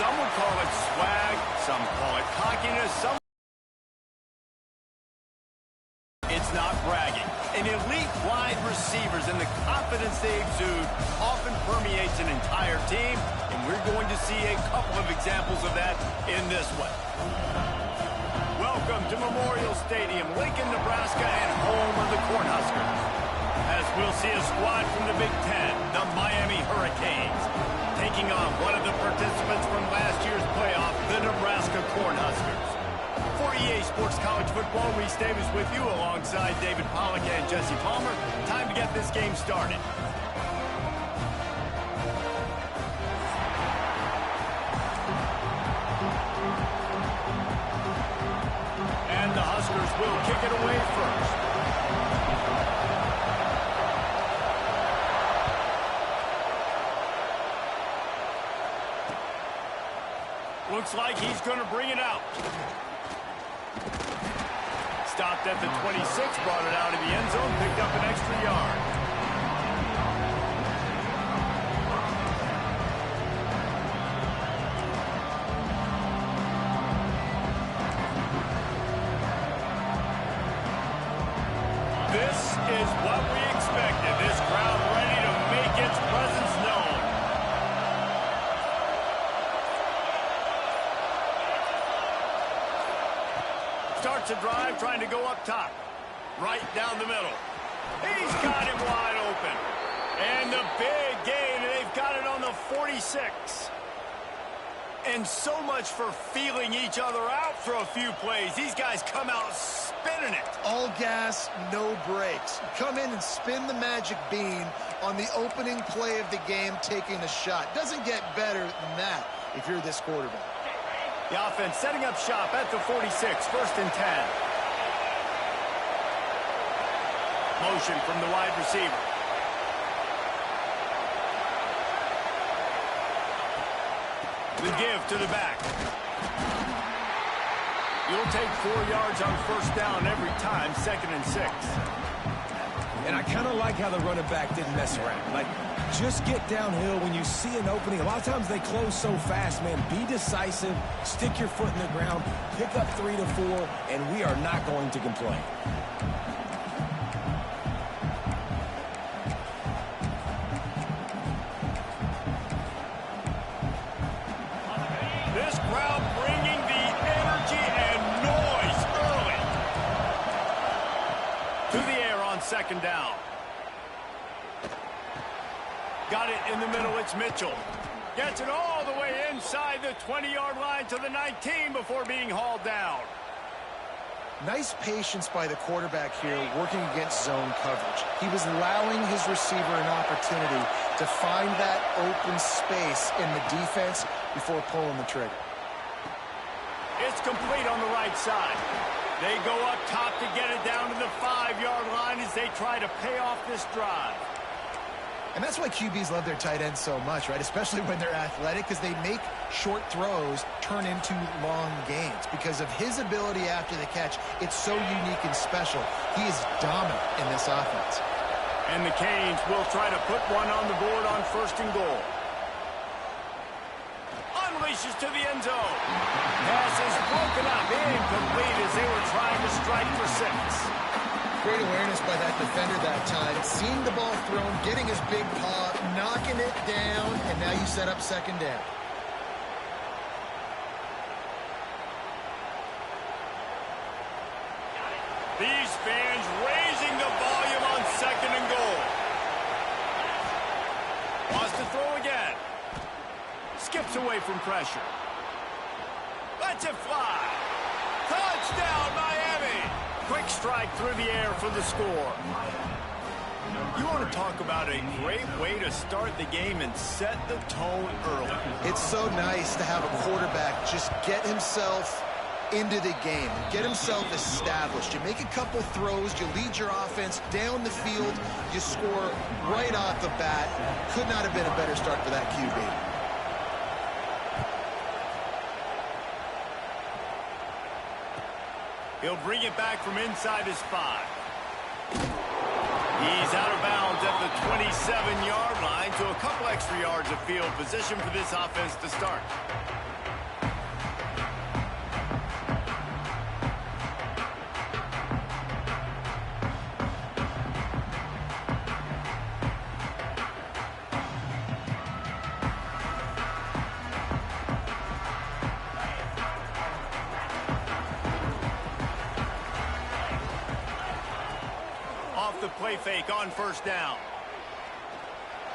Some would call it swag, some call it cockiness, some... It's not bragging. An elite wide receivers and the confidence they exude often permeates an entire team, and we're going to see a couple of examples of that in this one. Welcome to Memorial Stadium, Lincoln, Nebraska, and home of the Cornhuskers. As we'll see a squad from the Big Ten, the Miami Hurricanes, taking on one of the participants from last year's playoff, the Nebraska Cornhuskers. For EA Sports College Football, Reese Davis with you alongside David Pollack and Jesse Palmer. Time to get this game started. And the Huskers will kick it away first. Looks like he's going to bring it out. Stopped at the 26, brought it out of the end zone, picked up an extra yard. This is what we expected. This crowd ready to make its presence known. Starts a drive, trying to go up top. Right down the middle. He's got him wide open. And the big gain, and they've got it on the 46. And so much for feeling each other out for a few plays. These guys come out spinning it. All gas, no brakes. Come in and spin the magic bean on the opening play of the game, taking a shot. Doesn't get better than that if you're this quarterback. The offense setting up shop at the 46, first and 10. Motion from the wide receiver. The give to the back. You'll take 4 yards on first down every time, second and 6. And I kind of like how the running back didn't mess around. Like, just get downhill when you see an opening. A lot of times they close so fast, man. Be decisive, stick your foot in the ground, pick up 3 to 4, and we are not going to complain. This crowd bringing the energy and noise early. To the air on second down. Got it in the middle, it's Mitchell. Gets it all the way inside the 20-yard line to the 19 before being hauled down. Nice patience by the quarterback here working against zone coverage. He was allowing his receiver an opportunity to find that open space in the defense before pulling the trigger. It's complete on the right side. They go up top to get it down to the 5-yard line as they try to pay off this drive. And that's why QBs love their tight ends so much, right? Especially when they're athletic, because they make short throws turn into long gains. Because of his ability after the catch, it's so unique and special. He is dominant in this offense. And the Canes will try to put one on the board on first and goal. Unleashes to the end zone. Pass is broken up, incomplete as they were trying to strike for 6. Great awareness by that defender that time. Seeing the ball thrown, getting his big paw, knocking it down, and now you set up second down. These fans raising the volume on second and goal. Wants to throw again. Skips away from pressure. Lets it fly. Touchdown, Miami! Quick strike through the air for the score. You want to talk about a great way to start the game and set the tone early. It's so nice to have a quarterback just get himself into the game, get himself established. You make a couple throws, you lead your offense down the field, you score right off the bat. Could not have been a better start for that QB. He'll bring it back from inside his 5. He's out of bounds at the 27-yard line, so a couple extra yards of field position for this offense to start. the play fake on first down.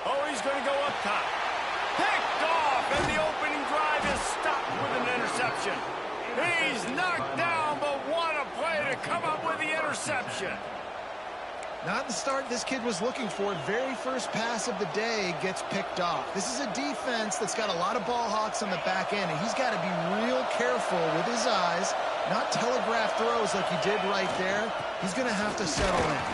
Oh, he's going to go up top. Picked off, and the opening drive is stopped with an interception. He's knocked down, but what a play to come up with the interception. Not the start this kid was looking for. Very first pass of the day gets picked off. This is a defense that's got a lot of ball hawks on the back end, and he's got to be real careful with his eyes, not telegraph throws like he did right there. He's going to have to settle in.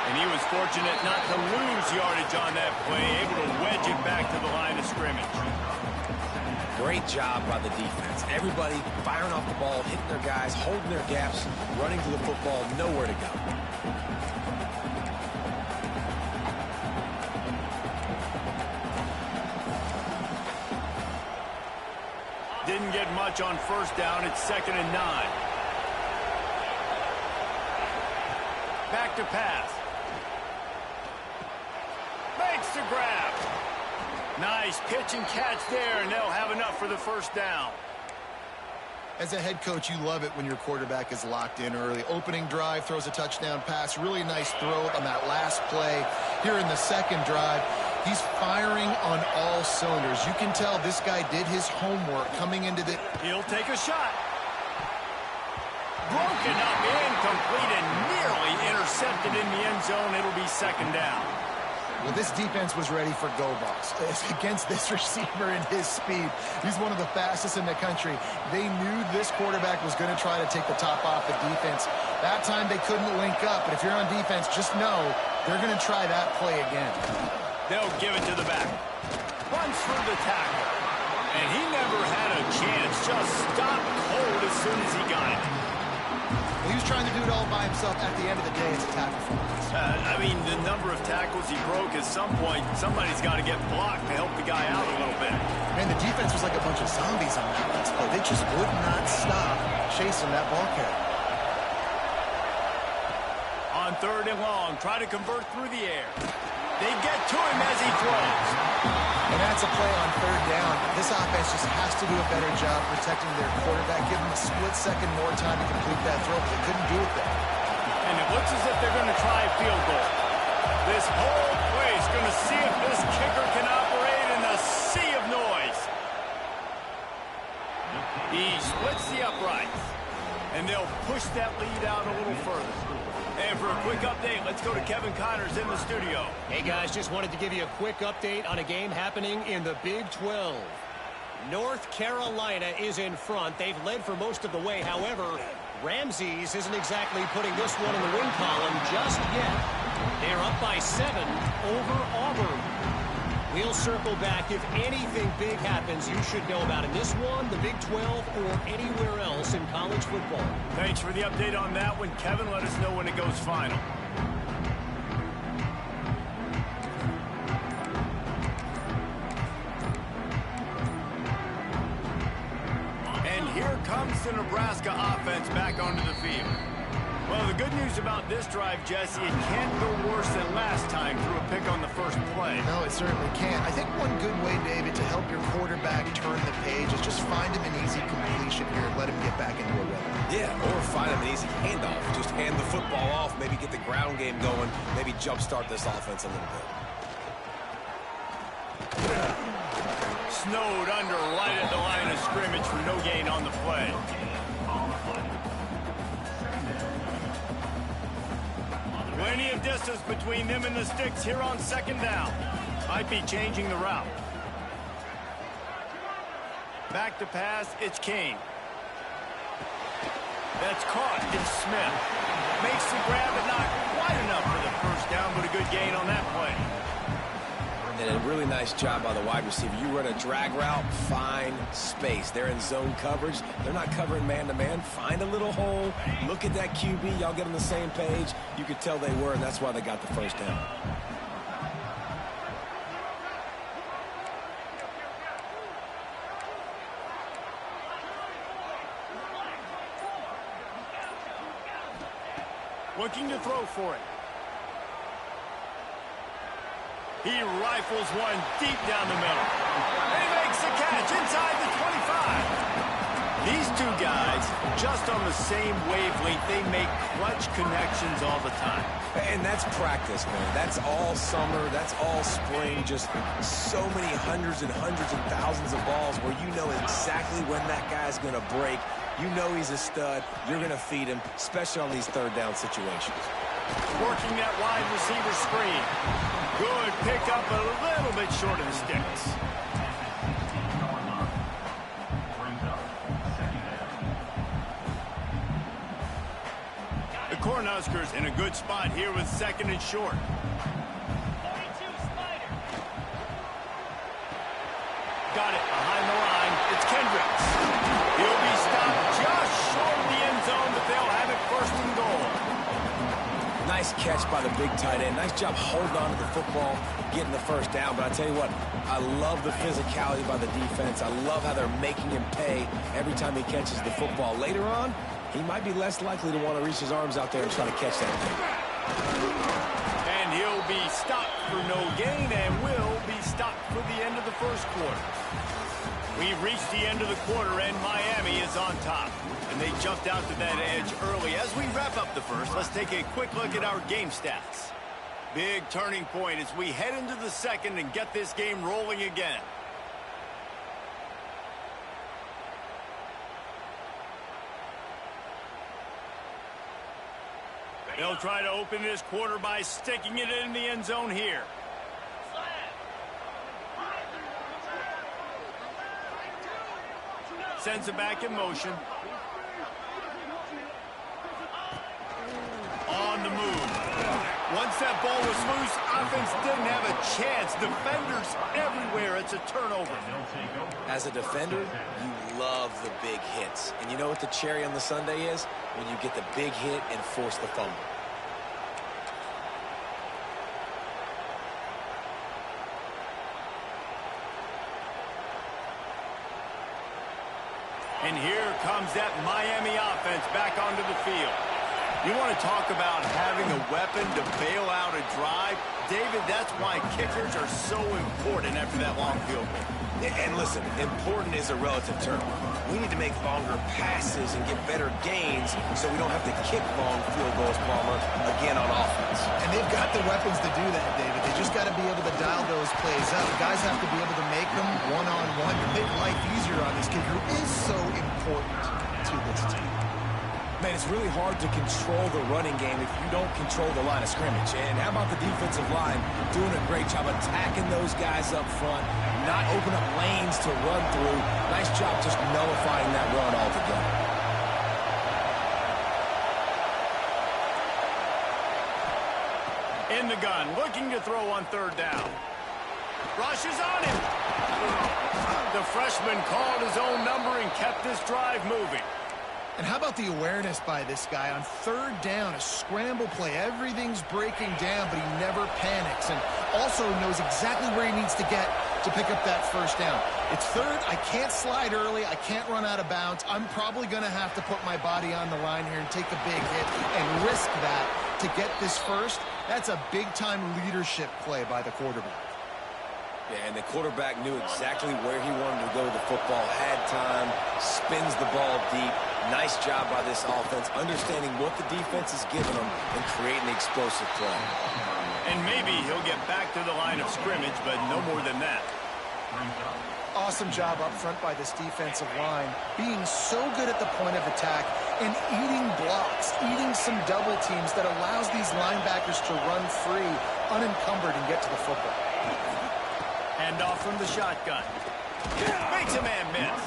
And he was fortunate not to lose yardage on that play, able to wedge it back to the line of scrimmage. Great job by the defense. Everybody firing off the ball, hitting their guys, holding their gaps, running to the football, nowhere to go. Didn't get much on first down. It's 2nd and 9. Back to pass. Makes the grab. Nice pitch and catch there, and they'll have enough for the first down. As a head coach, you love it when your quarterback is locked in early. Opening drive, throws a touchdown pass. Really nice throw on that last play. Here in the second drive, he's firing on all cylinders. You can tell this guy did his homework coming into the... He'll take a shot. Broken up, incomplete, and nearly intercepted in the end zone. It'll be 2nd down. Well, this defense was ready for go balls. Against this receiver and his speed, he's one of the fastest in the country. They knew this quarterback was going to try to take the top off the defense. That time they couldn't link up, but if you're on defense, just know they're going to try that play again. They'll give it to the back. Runs through the tackle. And he never had a chance. Just stopped cold as soon as he got it. He was trying to do it all by himself. At the end of the day, it's a tackle for him. I mean, the number of tackles he broke, at some point, somebody's got to get blocked to help the guy out a little bit. Man, the defense was like a bunch of zombies on that last play. They just would not stop chasing that ball carrier. On 3rd and long, try to convert through the air. They get to him as he throws. And that's a play on 3rd down. This offense just has to do a better job protecting their quarterback. Give them a split second more time to complete that throw, but they couldn't do it there. And it looks as if they're going to try a field goal. This whole place going to see if this kicker can operate in a sea of noise. He splits the uprights. And they'll push that lead out a little further. And for a quick update, let's go to Kevin Connors in the studio. Hey, guys, just wanted to give you a quick update on a game happening in the Big 12. North Carolina is in front. They've led for most of the way. However, Ramses isn't exactly putting this one in the win column just yet. They're up by 7 over Auburn. We'll circle back. If anything big happens, you should know about it. This one, the Big 12, or anywhere else in college football. Thanks for the update on that one. Kevin, let us know when it goes final. And here comes the Nebraska offense back onto the field. Well, the good news about this drive, Jesse, it can't go worse than last time through a pick on the first play. No, it certainly can't. I think one good way, David, to help your quarterback turn the page is just find him an easy completion here and let him get back into a rhythm. Yeah, or find him an easy handoff. Just hand the football off, maybe get the ground game going, maybe jumpstart this offense a little bit. Snowed under right at the line of scrimmage for no gain on the play. Plenty of distance between them and the sticks here on 2nd down. Might be changing the route. Back to pass, it's Kane. That's caught, it's Smith. Makes the grab, but not quite enough for the first down, but a good gain on that play. And a really nice job by the wide receiver. You run a drag route, find space. They're in zone coverage. They're not covering man-to-man. Find a little hole. Look at that QB. Y'all get on the same page. You could tell they were, and that's why they got the first down. Looking to throw for it. He rifles one deep down the middle. And he makes the catch inside the 25. These two guys, just on the same wavelength, they make clutch connections all the time. And that's practice, man. That's all summer. That's all spring. Just so many hundreds and thousands of balls where you know exactly when that guy's going to break. You know he's a stud. You're going to feed him, especially on these third down situations. Working that wide receiver screen. Good pickup, a little bit short of the sticks. The Cornhuskers in a good spot here with second and short. Got it behind the line. It's Kendricks. He'll be stopped just short of the end zone, but they'll have it first and goal. Nice catch by the big tight end. Nice job holding on to the football, getting the first down. But I tell you what, I love the physicality by the defense. I love how they're making him pay every time he catches the football. Later on, he might be less likely to want to reach his arms out there and try to catch that thing. And he'll be stopped for no gain and will be stopped for the end of the first quarter. We've reached the end of the quarter and Miami is on top. And they jumped out to that edge early. As we wrap up the first, let's take a quick look at our game stats. Big turning point as we head into the second and get this game rolling again. They'll try to open this quarter by sticking it in the end zone here. Sends it back in motion. On the move. Once that ball was loose, offense didn't have a chance. Defenders everywhere. It's a turnover. As a defender, you love the big hits. And you know what the cherry on the sundae is? When you get the big hit and force the fumble. And here comes that Miami offense back onto the field. You want to talk about having a weapon to bail out a drive? David, that's why kickers are so important after that long field goal. And listen, important is a relative term. We need to make longer passes and get better gains so we don't have to kick long field goals, Palmer, again on offense. And they've got the weapons to do that, David. They just got to be able to dial those plays up. Guys have to be able to make them one-on-one to make life easier on this kid who is so important to this team. Man, it's really hard to control the running game if you don't control the line of scrimmage. And how about the defensive line doing a great job attacking those guys up front, not open up lanes to run through. Nice job just nullifying that run altogether. In the gun, looking to throw on third down. Rushes on him. The freshman called his own number and kept this drive moving. And how about the awareness by this guy on third down, a scramble play. Everything's breaking down, but he never panics and also knows exactly where he needs to get to pick up that first down. It's third. I can't slide early. I can't run out of bounds. I'm probably going to have to put my body on the line here and take a big hit and risk that to get this first. That's a big-time leadership play by the quarterback. Yeah, and the quarterback knew exactly where he wanted to go with the football, had time, spins the ball deep. Nice job by this offense, understanding what the defense is giving them and creating the explosive play. And maybe he'll get back to the line of scrimmage, but no more than that. Awesome job up front by this defensive line, being so good at the point of attack and eating blocks, eating some double teams that allows these linebackers to run free, unencumbered, and get to the football. Hand off from the shotgun. Makes a man miss.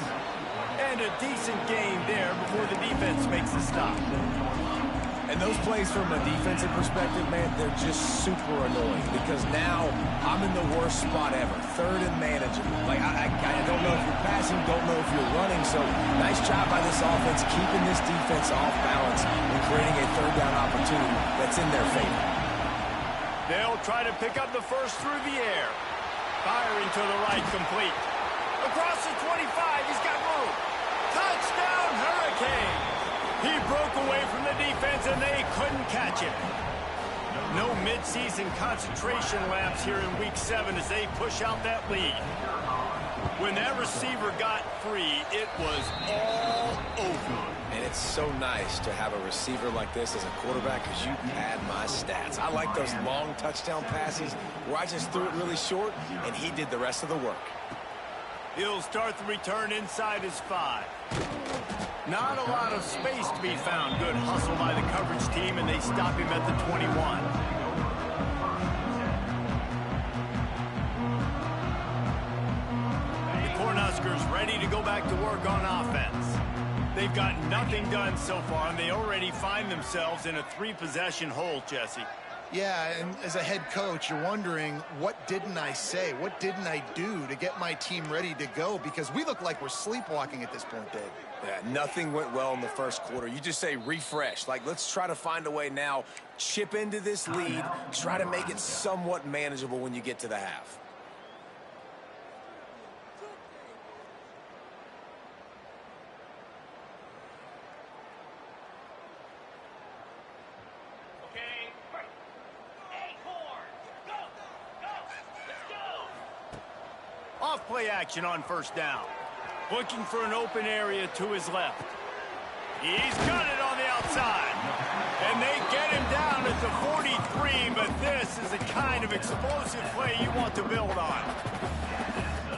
And a decent game there before the defense makes the stop. And those plays from a defensive perspective, man, they're just super annoying because now I'm in the worst spot ever. Third and manageable. Like, I don't know if you're passing, don't know if you're running. So nice job by this offense keeping this defense off balance and creating a third down opportunity that's in their favor. They'll try to pick up the first through the air. Firing to the right, complete. Across the 25, he's got room. Touchdown, Hurricane! He broke away from the defense, and they couldn't catch him. No midseason concentration laps here in Week 7 as they push out that lead. When that receiver got free, it was all over. And it's so nice to have a receiver like this as a quarterback because you pad my stats. I like those long touchdown passes where I just threw it really short and he did the rest of the work. He'll start the return inside his 5. Not a lot of space to be found. Good hustle by the coverage team, and they stop him at the 21. The Cornhuskers ready to go back to work on offense. They've got nothing done so far, and they already find themselves in a 3-possession hole, Jesse. Yeah, and as a head coach, you're wondering, what didn't I say? What didn't I do to get my team ready to go? Because we look like we're sleepwalking at this point, Dave. Yeah, nothing went well in the first quarter. You just say refresh. Like, let's try to find a way now, chip into this lead, try to make it somewhat manageable when you get to the half. Off-play action on first down. Looking for an open area to his left. He's got it on the outside. And they get him down at the 43, but this is the kind of explosive play you want to build on.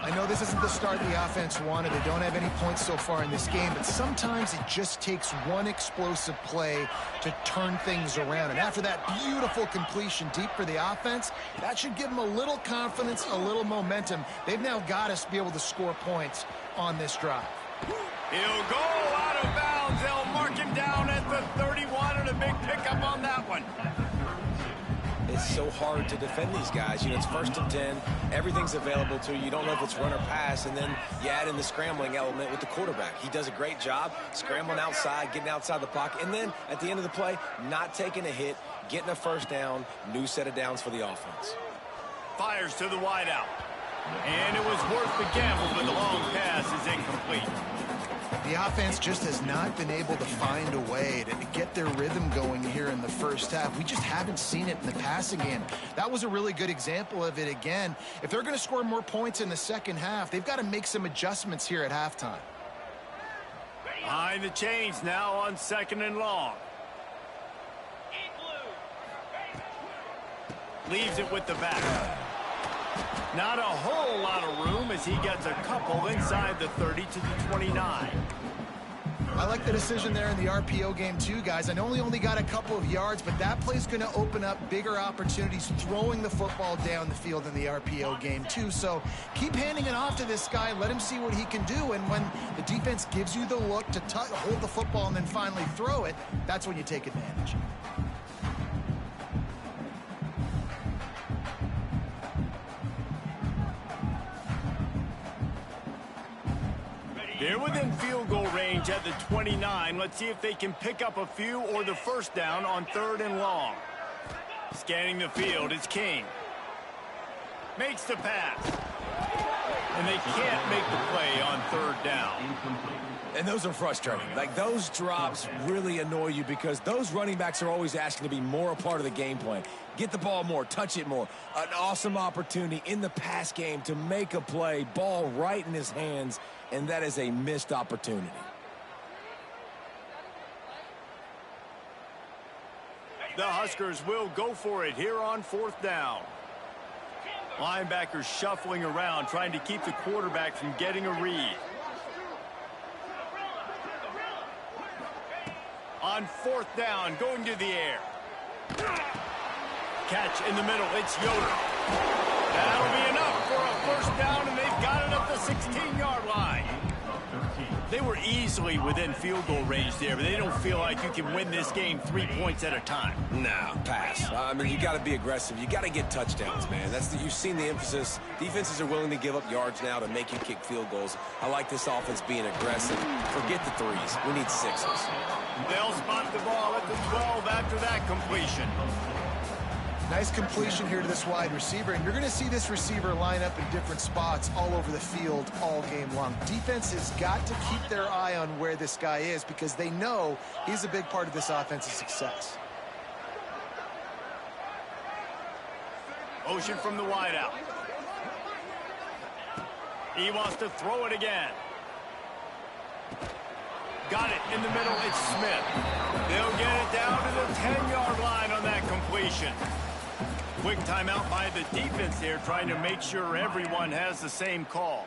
I know this isn't the start the offense wanted. They don't have any points so far in this game, but sometimes it just takes one explosive play to turn things around. And after that beautiful completion deep for the offense, that should give them a little confidence, a little momentum. They've now got us to be able to score points on this drive. He'll go out of bounds. They'll mark him down at the 31, and a big pickup on that one. It's so hard to defend these guys. You know, it's 1st and 10. Everything's available to you. You don't know if it's run or pass, and then you add in the scrambling element with the quarterback. He does a great job scrambling outside, getting outside the pocket, and then at the end of the play, not taking a hit, getting a first down, new set of downs for the offense. Fires to the wideout. And it was worth the gamble, but the long pass is incomplete. The offense just has not been able to find a way to get their rhythm going here in the first half. We just haven't seen it in the passing game. That was a really good example of it again. If they're going to score more points in the second half, they've got to make some adjustments here at halftime. Behind the chains now on 2nd and long. Leaves it with the back. Not a whole lot of room as he gets a couple inside the 30 to the 29. I like the decision there in the RPO game too, guys. I know he only got a couple of yards, but that play's going to open up bigger opportunities throwing the football down the field in the RPO game too. So keep handing it off to this guy. Let him see what he can do. And when the defense gives you the look to hold the football and then finally throw it, that's when you take advantage. They're within field goal range at the 29. Let's see if they can pick up a few or the first down on 3rd and long. Scanning the field is King. Makes the pass. And they can't make the play on 3rd down. And those are frustrating. Like, those drops really annoy you because those running backs are always asking to be more a part of the game plan. Get the ball more, touch it more. An awesome opportunity in the pass game to make a play, ball right in his hands, and that is a missed opportunity. The Huskers will go for it here on 4th down. Linebackers shuffling around, trying to keep the quarterback from getting a read. On 4th down, going to the air. Catch in the middle, it's Yoder. That'll be enough for a first down, and they've got it at the 16-yard line. They were easily within field goal range there, but they don't feel like you can win this game 3 points at a time. No, pass. I mean, you got to be aggressive. You got to get touchdowns, man. You've seen the emphasis. Defenses are willing to give up yards now to make you kick field goals. I like this offense being aggressive. Forget the threes. We need sixes. They'll spot the ball at the 12 after that completion. Nice completion here to this wide receiver, and you're going to see this receiver line up in different spots all over the field all game long. Defense has got to keep their eye on where this guy is because they know he's a big part of this offense's success. Motion from the wideout. He wants to throw it again. Got it in the middle. It's Smith. They'll get it down to the 10-yard line on that completion. Quick timeout by the defense here, trying to make sure everyone has the same call.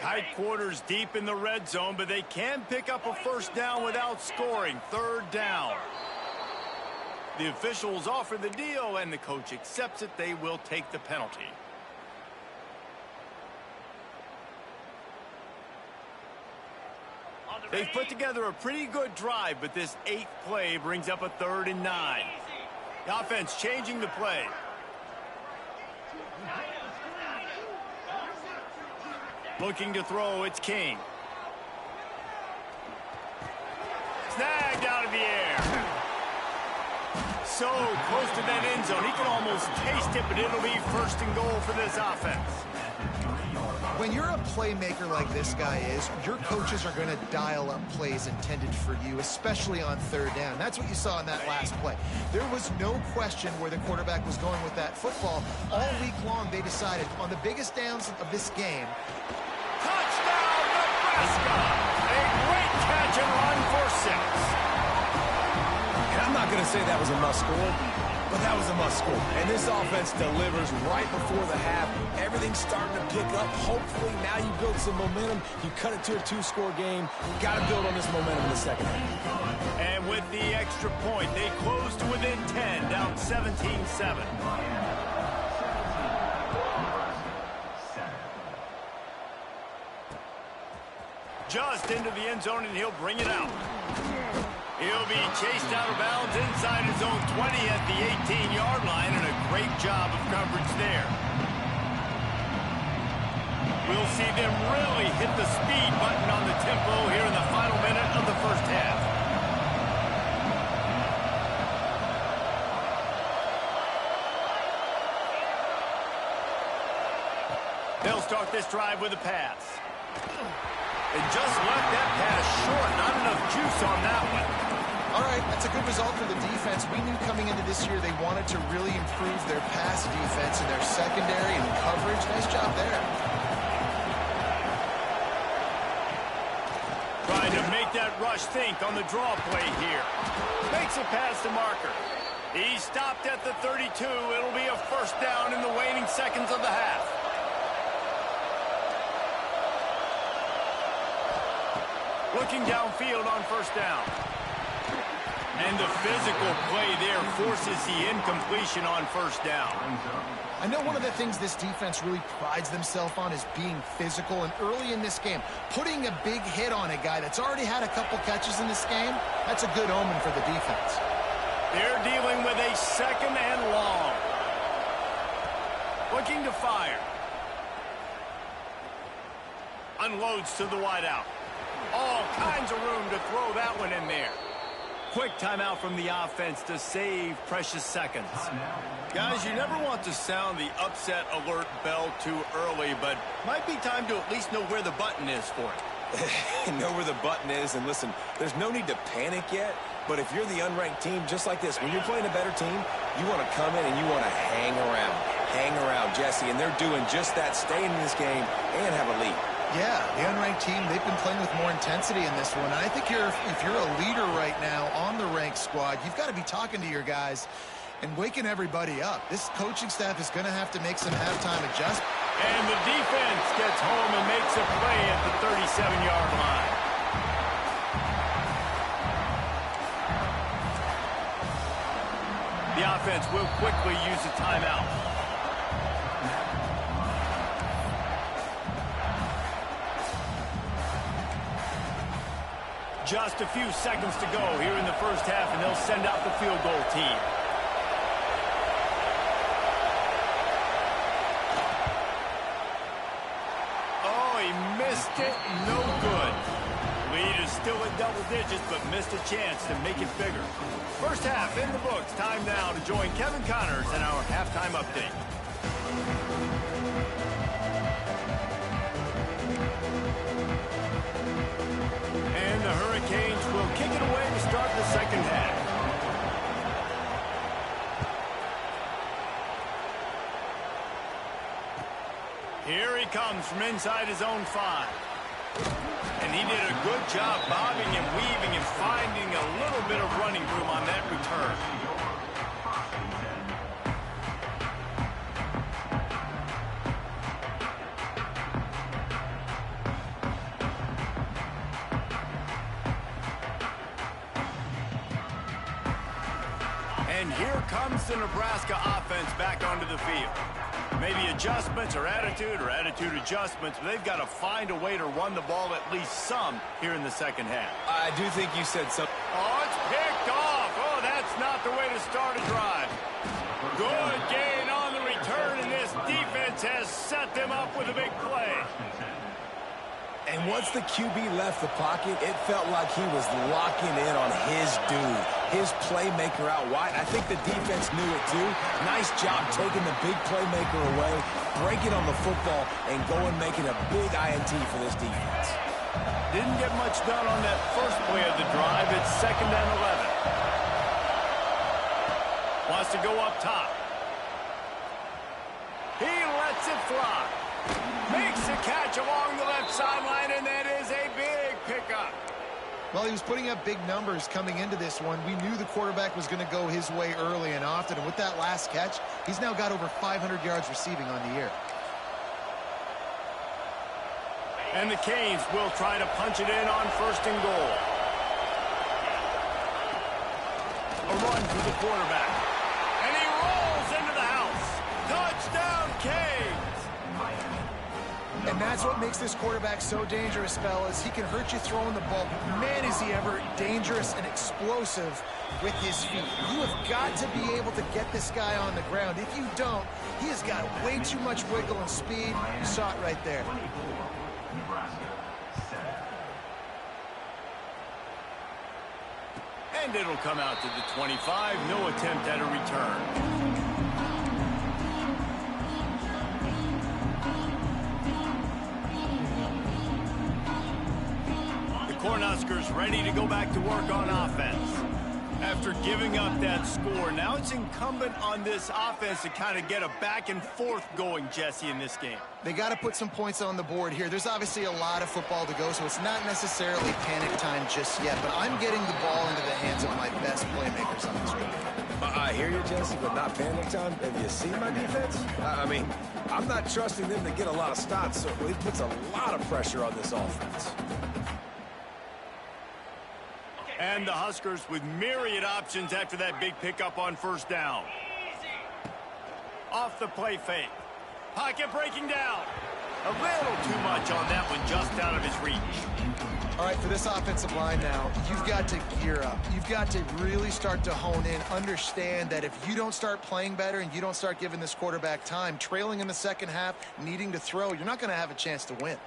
Tight quarters deep in the red zone, but they can pick up a first down without scoring. Third down. The officials offer the deal, and the coach accepts it. They will take the penalty. They've put together a pretty good drive, but this 8th play brings up a 3rd and 9. The offense changing the play. Looking to throw, it's King. Snagged out of the air. So close to that end zone. He can almost taste it, but it'll be 1st and goal for this offense. When you're a playmaker like this guy is, your coaches are going to dial up plays intended for you, especially on 3rd down. That's what you saw in that last play. There was no question where the quarterback was going with that football. All week long, they decided on the biggest downs of this game. Touchdown, Nebraska! A great catch and run for 6. And I'm not going to say that was a must score, but that was a must score. And this offense delivers right before the half. Everything's starting to pick up. Hopefully now you build some momentum. You cut it to a 2-score game. Got to build on this momentum in the second half. And with the extra point, they close to within 10, down 17-7. Just into the end zone, and he'll bring it out. He'll be chased out of bounds inside his own 20 at the 18-yard line, and a great job of coverage there. We'll see them really hit the speed button on the tempo here in the final minute of the first half. They'll start this drive with a pass. And just left that pass short. Not enough juice on that one. All right, that's a good result for the defense. We knew coming into this year they wanted to really improve their pass defense and their secondary and coverage. Nice job there. Trying to make that rush think on the draw play here. Makes a pass to Marker. He stopped at the 32. It'll be a 1st down in the waning seconds of the half. Looking downfield on 1st down. And the physical play there forces the incompletion on 1st down. I know one of the things this defense really prides themselves on is being physical, and early in this game, putting a big hit on a guy that's already had a couple catches in this game, that's a good omen for the defense. They're dealing with a 2nd and long. Looking to fire. Unloads to the wideout. All kinds of room to throw that one in there. Quick timeout from the offense to save precious seconds. Guys, you never want to sound the upset alert bell too early, but might be time to at least know where the button is for it. Know where the button is, and listen, there's no need to panic yet, but if you're the unranked team, just like this, when you're playing a better team, you want to come in and you want to hang around. Hang around, Jesse, and they're doing just that, staying in this game and have a lead. Yeah, the unranked team, they've been playing with more intensity in this one. And I think if you're a leader right now on the ranked squad, you've got to be talking to your guys and waking everybody up. This coaching staff is going to have to make some halftime adjustments. And the defense gets home and makes a play at the 37-yard line. The offense will quickly use a timeout. Just a few seconds to go here in the first half, and they'll send out the field goal team. Oh, he missed it. No good. Lead is still in double digits, but missed a chance to make it bigger. First half in the books. Time now to join Kevin Connors in our halftime update. it away to start the second half. Here he comes from inside his own 5. And he did a good job bobbing and weaving and finding a little bit of running room on that return. And here comes the Nebraska offense back onto the field. Maybe adjustments or attitude adjustments, but they've got to find a way to run the ball at least some here in the second half. I do think you said something. Oh, it's picked off. Oh, that's not the way to start a drive. Good gain on the return, and this defense has set them up with a big play. And once the QB left the pocket, it felt like he was locking in on his dude, his playmaker out wide. I think the defense knew it too. Nice job taking the big playmaker away, breaking on the football, and going making a big INT for this defense. Didn't get much done on that first play of the drive. It's 2nd and 11. Wants to go up top. He lets it fly. Makes a catch along the left sideline, and that is a big pickup. Well, he was putting up big numbers coming into this one. We knew the quarterback was going to go his way early and often, and with that last catch, he's now got over 500 yards receiving on the year. And the Canes will try to punch it in on 1st and goal. A run for the quarterback. And he rolls into the house. Touchdown, Canes! And that's what makes this quarterback so dangerous, fellas. He can hurt you throwing the ball, but man, is he ever dangerous and explosive with his feet. You have got to be able to get this guy on the ground. If you don't, he has got way too much wiggle and speed. You saw it right there. And it'll come out to the 25. No attempt at a return. Cornhuskers ready to go back to work on offense. After giving up that score, now it's incumbent on this offense to kind of get a back and forth going, Jesse, in this game. They got to put some points on the board here. There's obviously a lot of football to go, so it's not necessarily panic time just yet, but I'm getting the ball into the hands of my best playmakers on this field. I hear you, Jesse, but not panic time. Have you seen my defense? I mean, I'm not trusting them to get a lot of stops, so it puts a lot of pressure on this offense. And the Huskers with myriad options after that big pickup on 1st down. Off the play fake. Pocket breaking down. A little too much on that one, just out of his reach. All right, for this offensive line now, you've got to gear up. You've got to really start to hone in, understand that if you don't start playing better and you don't start giving this quarterback time, trailing in the second half, needing to throw, you're not going to have a chance to win.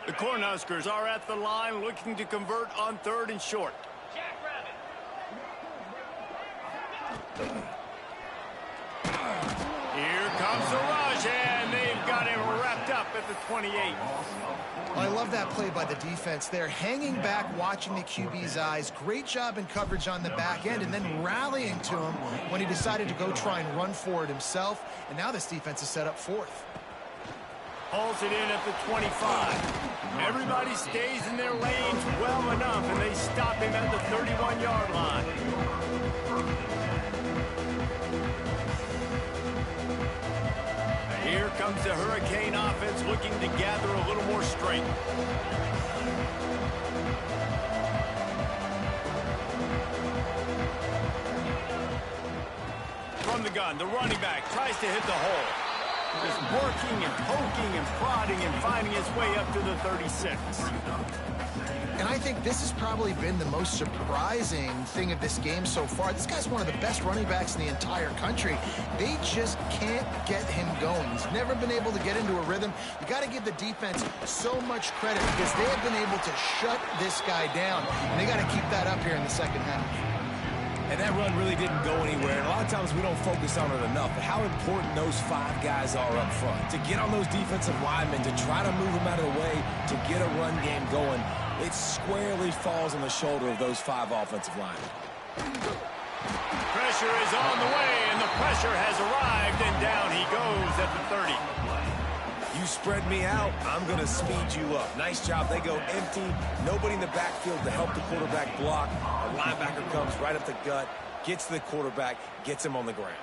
The Cornhuskers are at the line looking to convert on 3rd and short. Here comes the rush, and they've got him wrapped up at the 28. Well, I love that play by the defense there. Hanging back, watching the QB's eyes. Great job in coverage on the back end, and then rallying to him when he decided to go try and run for it himself. And now this defense is set up 4th. Pulls it in at the 25. Everybody stays in their lanes well enough, and they stop him at the 31-yard line. Here comes the Hurricane offense looking to gather a little more strength. From the gun, the running back tries to hit the hole. Just working and poking and prodding and finding his way up to the 36. And I think this has probably been the most surprising thing of this game so far. This guy's one of the best running backs in the entire country. They just can't get him going. He's never been able to get into a rhythm. You got to give the defense so much credit because they have been able to shut this guy down. And they got to keep that up here in the second half. And that run really didn't go anywhere. And a lot of times we don't focus on it enough. But how important those 5 guys are up front. To get on those defensive linemen, to try to move them out of the way, to get a run game going, it squarely falls on the shoulder of those 5 offensive linemen. Pressure is on the way, and the pressure has arrived, and down he goes at the 30. You spread me out, I'm going to speed you up. Nice job. They go empty. Nobody in the backfield to help the quarterback block. A linebacker comes right up the gut, gets to the quarterback, gets him on the ground.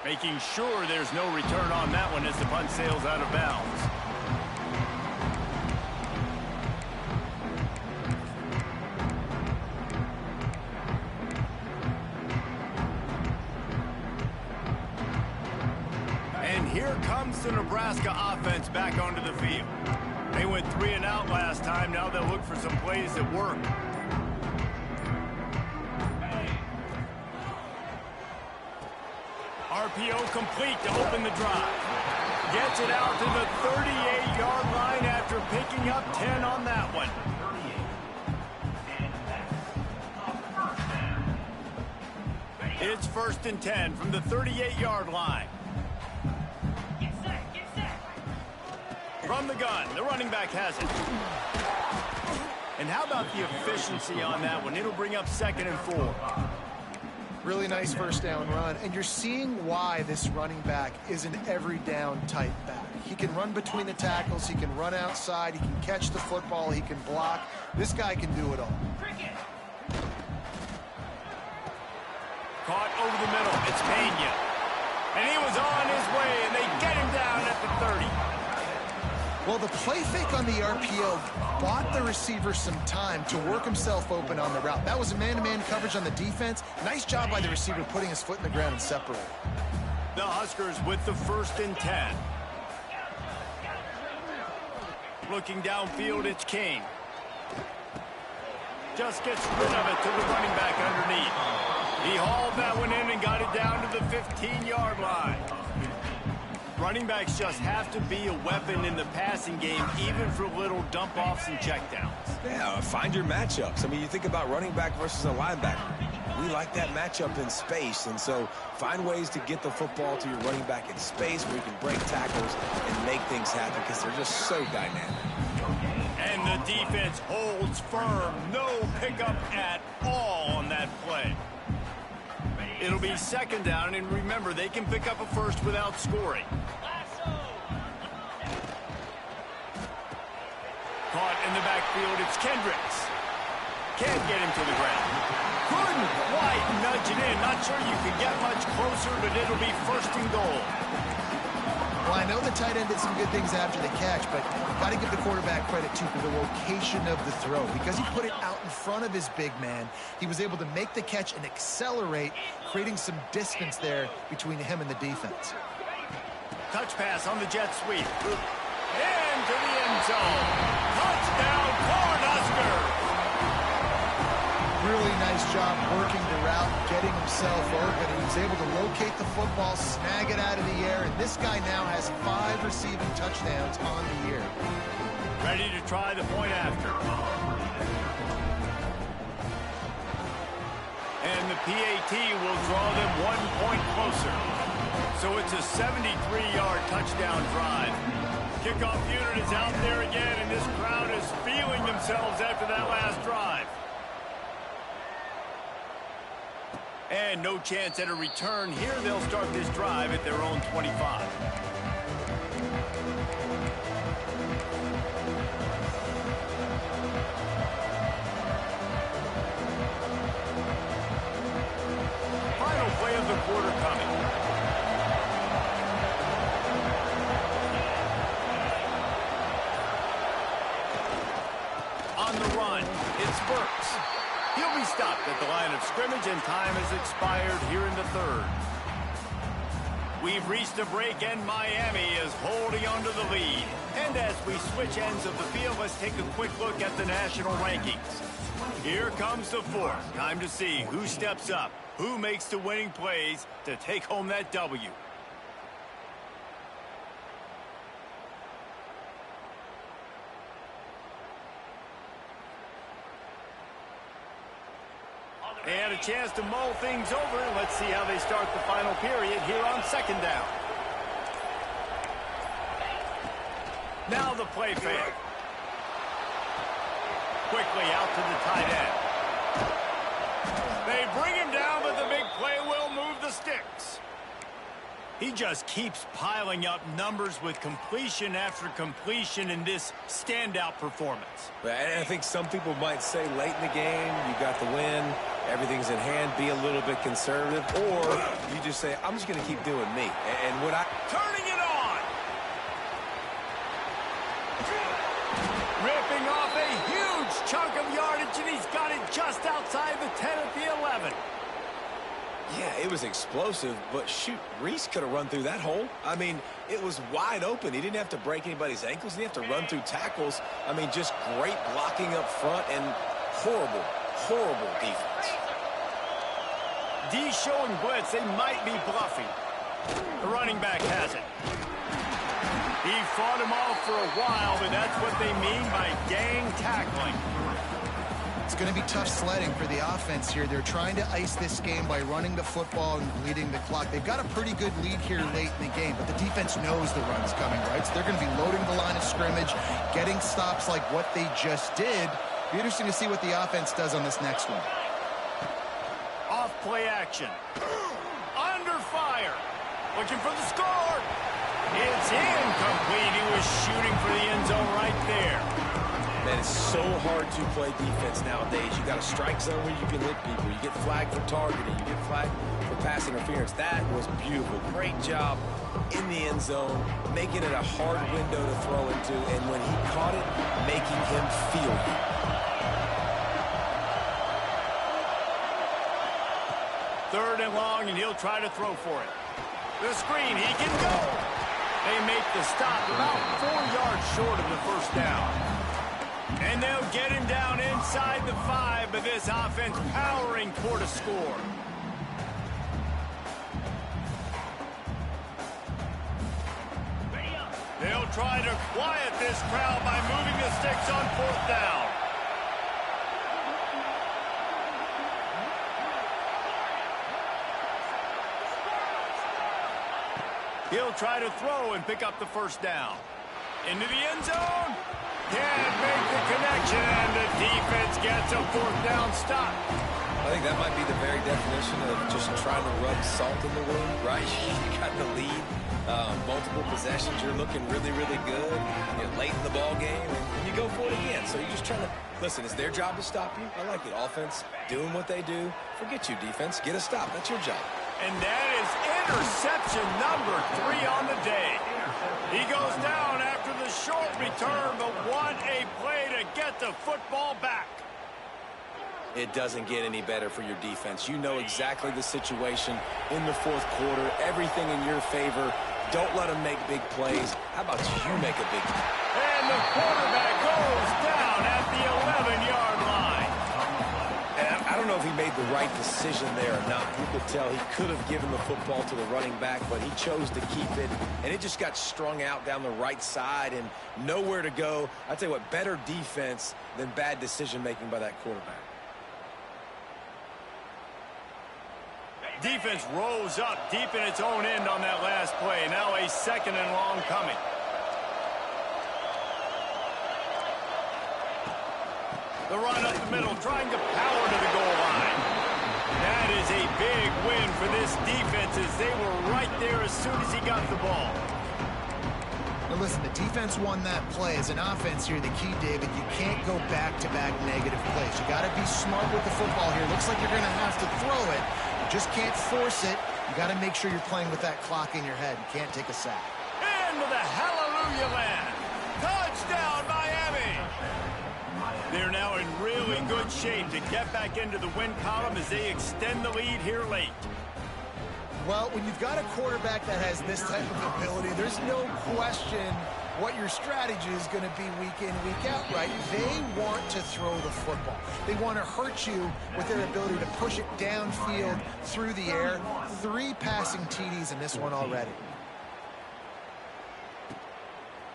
Making sure there's no return on that one as the punt sails out of bounds. And here comes the Nebraska offense back onto the field. They went 3 and out last time. Now they'll look for some plays that work. RPO complete to open the drive. Gets it out to the 38-yard line after picking up 10 on that one. It's 1st and 10 from the 38-yard line. From the gun, the running back has it. And how about the efficiency on that one? It'll bring up 2nd and 4. Really nice first down run, and you're seeing why this running back is an every down type back. He can run between the tackles, he can run outside, he can catch the football, he can block. This guy can do it all. Caught over the middle, it's Pena. And he was on his way, and they get him down at the 30. Well, the play fake on the RPO bought the receiver some time to work himself open on the route. That was a man-to-man coverage on the defense. Nice job by the receiver putting his foot in the ground and separating. The Huskers with the 1st and 10. Looking downfield, it's King. Just gets rid of it to the running back underneath. He hauled that one in and got it down to the 15-yard line. Running backs just have to be a weapon in the passing game, even for little dump-offs and checkdowns. Yeah, find your matchups. I mean, you think about running back versus a linebacker. We like that matchup in space, and so find ways to get the football to your running back in space where you can break tackles and make things happen because they're just so dynamic. And the defense holds firm. No pickup at all on that play. It'll be 2nd down, and remember, they can pick up a first without scoring. Caught in the backfield, it's Kendricks. Can't get him to the ground. Couldn't quite nudge it in. Not sure you can get much closer, but it'll be 1st and goal. Well, I know the tight end did some good things after the catch, but you've got to give the quarterback credit, too, for the location of the throw. Because he put it out in front of his big man, he was able to make the catch and accelerate, creating some distance there between him and the defense. Touch pass on the jet sweep. Into the end zone. Touchdown, Cornhuskers! Really nice job working the route, getting himself open, and he was able to locate the football, snag it out of the air, and this guy now has 5 receiving touchdowns on the year. Ready to try the point after. And the PAT will draw them 1 point closer. So it's a 73-yard touchdown drive. Kickoff unit is out there again, and this crowd is feeling themselves after that last drive. And no chance at a return here. They'll start this drive at their own 25. Final play of the quarter coming. On the run, it's Burks. He'll be stopped at the line of scrimmage, and time has expired here in the 3rd. We've reached a break, and Miami is holding on to the lead. And as we switch ends of the field, let's take a quick look at the national rankings. Here comes the 4th. Time to see who steps up, who makes the winning plays to take home that W. And a chance to mull things over. Let's see how they start the final period here on second down. Now the play fake. Quickly out to the tight end. They bring him down, but the big play will move the sticks. He just keeps piling up numbers with completion after completion in this standout performance. And I think some people might say late in the game, you got the win, everything's in hand, be a little bit conservative, or you just say, I'm just going to keep doing me. And what I... Turning it on! Ripping off a huge chunk of yardage, and he's got it just outside the 10 at the 11. Yeah, it was explosive, but shoot, Reese could have run through that hole. I mean, it was wide open. He didn't have to break anybody's ankles. He didn't have to run through tackles. I mean, just great blocking up front and horrible, horrible defense. D showing blitz. They might be bluffing. The running back has it. He fought him off for a while, but that's what they mean by gang tackling. It's going to be tough sledding for the offense here. They're trying to ice this game by running the football and bleeding the clock. They've got a pretty good lead here late in the game, but the defense knows the run's coming, right? So they're going to be loading the line of scrimmage, getting stops like what they just did. Be interesting to see what the offense does on this next one. Off play action. Under fire. Looking for the score. It's incomplete. He was shooting for the end zone right there. Man, it's so hard to play defense nowadays. You got a strike zone where you can hit people. You get flagged for targeting. You get flagged for pass interference. That was beautiful. Great job in the end zone, making it a hard window to throw into, and when he caught it, making him feel it. Third and long, and he'll try to throw for it. The screen, he can go. They make the stop about 4 yards short of the first down. And they'll get him down inside the 5, but this offense powering toward a score. They'll try to quiet this crowd by moving the sticks on 4th down. He'll try to throw and pick up the first down. Into the end zone. Can't make the connection, and the defense gets a 4th down stop. I think that might be the very definition of just trying to rub salt in the wound, right? You got the lead, multiple possessions, you're looking really, really good. You get late in the ball game, and you go for it again. So you're just trying to, listen, it's their job to stop you. I like it. Offense, doing what they do. Forget you, defense. Get a stop. That's your job. And that is interception number 3 on the day. He goes down after the short return, but what a play to get the football back. It doesn't get any better for your defense. You know exactly the situation in the 4th quarter. Everything in your favor. Don't let them make big plays. How about you make a big play? And the quarterback goes down at the 11-yard line. And I don't know if he made the right decision there or not. You could tell he could have given the football to the running back, but he chose to keep it, and it just got strung out down the right side and nowhere to go. I tell you what, better defense than bad decision-making by that quarterback. Defense rose up deep in its own end on that last play. Now a 2nd and long coming. The run up the middle, trying to power to the goal line. That is a big win for this defense as they were right there as soon as he got the ball. Now listen, the defense won that play. As an offense here, the key, David, you can't go back-to-back negative plays. You got to be smart with the football here. Looks like you're going to have to throw it. You just can't force it. You got to make sure you're playing with that clock in your head. You can't take a sack. Into the hallelujah land. Touchdown, Miami. They're now in really good shape to get back into the win column as they extend the lead here late. Well, when you've got a quarterback that has this type of ability, there's no question what your strategy is going to be week in, week out, right? They want to throw the football. They want to hurt you with their ability to push it downfield through the air. 3 passing TDs in this one already.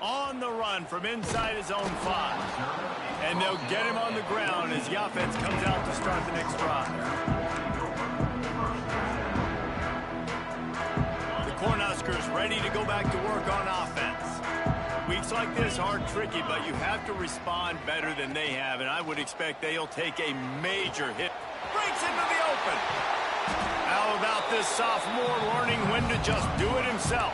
On the run from inside his own 5. And they'll get him on the ground as the offense comes out to start the next drive. The Cornhuskers ready to go back to work on offense. Weeks like this are tricky, but you have to respond better than they have, and I would expect they'll take a major hit. Breaks into the open. How about this sophomore learning when to just do it himself?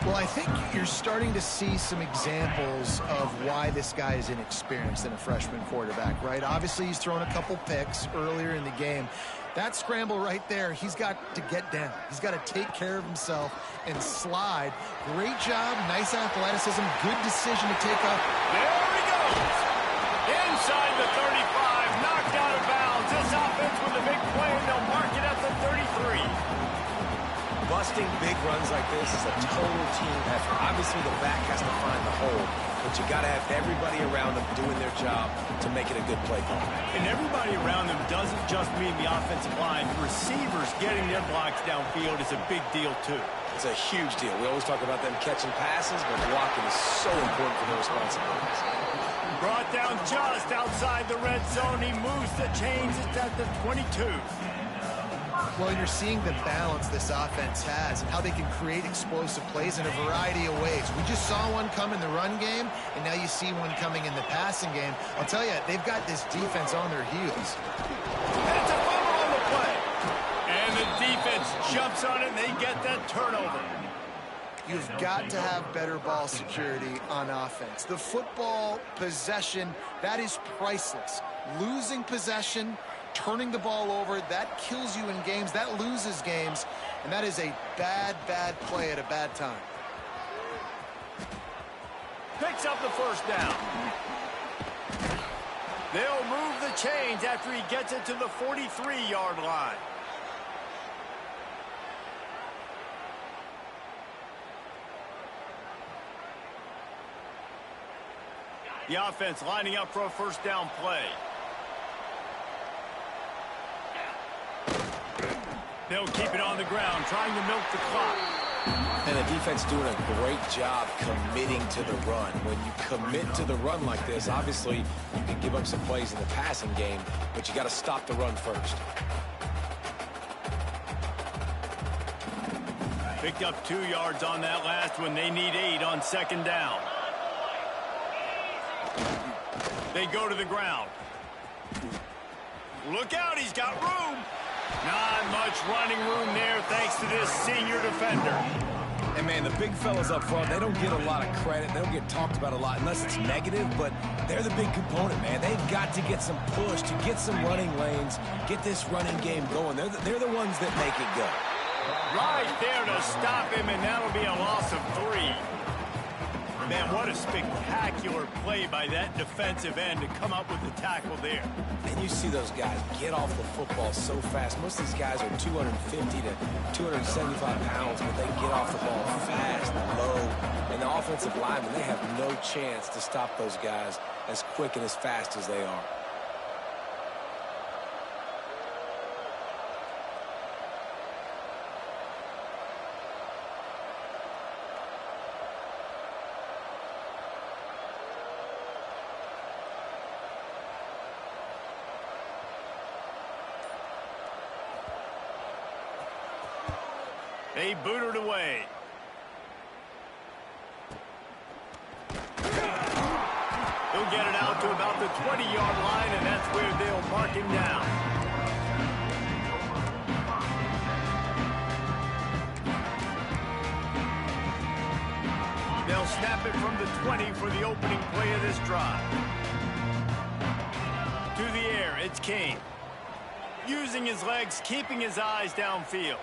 Well, I think you're starting to see some examples of why this guy is inexperienced in a freshman quarterback, right? Obviously, he's thrown a couple picks earlier in the game. That scramble right there, he's got to get down. He's got to take care of himself and slide. Great job, nice athleticism, good decision to take up. There he goes. Inside the 35, knocked out of bounds. This offense with a big play, and they'll mark it at the 33. Busting big runs like this is a total team effort. Obviously, the back has to find the hole, but you got to have everybody around them doing their job to make it a good play call. And everybody around them doesn't just mean the offensive line. Receivers getting their blocks downfield is a big deal, too. It's a huge deal. We always talk about them catching passes, but blocking is so important for their responsibilities. Brought down just outside the red zone. He moves the chains. It's at the 22. Well, you're seeing the balance this offense has and how they can create explosive plays in a variety of ways. We just saw one come in the run game, and now you see one coming in the passing game. I'll tell you, they've got this defense on their heels. That's a fumble on the play. And the defense jumps on it, and they get that turnover. You've got to have better ball security on offense. The football possession, that is priceless. Losing possession, turning the ball over, that kills you in games, that loses games, and that is a bad, bad play at a bad time. Picks up the first down. They'll move the chains after he gets it to the 43-yard line. The offense lining up for a first down play. They'll keep it on the ground, trying to milk the clock. And the defense doing a great job committing to the run. When you commit to the run like this, obviously you can give up some plays in the passing game, but you got to stop the run first. Picked up 2 yards on that last one. They need 8 on second down. They go to the ground. Look out, he's got room. Not much running room there thanks to this senior defender. And, man, the big fellas up front, they don't get a lot of credit. They don't get talked about a lot unless it's negative, but they're the big component, man. They've got to get some push, to get some running lanes, get this running game going. They're the ones that make it go. Right there to stop him, and that'll be a loss of 3. Man, what a spectacular play by that defensive end to come up with the tackle there. And you see those guys get off the football so fast. Most of these guys are 250 to 275 pounds, but they get off the ball fast, low. And the offensive linemen, they have no chance to stop those guys as quick and as fast as they are. They boot it away. He'll get it out to about the 20-yard line, and that's where they'll mark him down. They'll snap it from the 20 for the opening play of this drive. To the air, it's King. Using his legs, keeping his eyes downfield.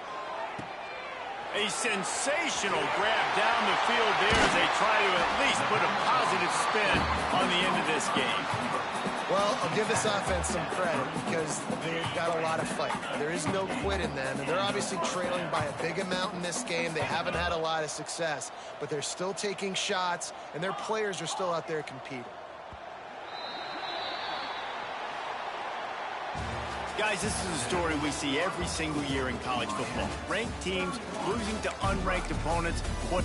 A sensational grab down the field there as they try to at least put a positive spin on the end of this game. Well, I'll give this offense some credit because they've got a lot of fight. There is no quit in them, and they're obviously trailing by a big amount in this game. They haven't had a lot of success, but they're still taking shots, and their players are still out there competing. Guys, this is a story we see every single year in college football. Ranked teams losing to unranked opponents. What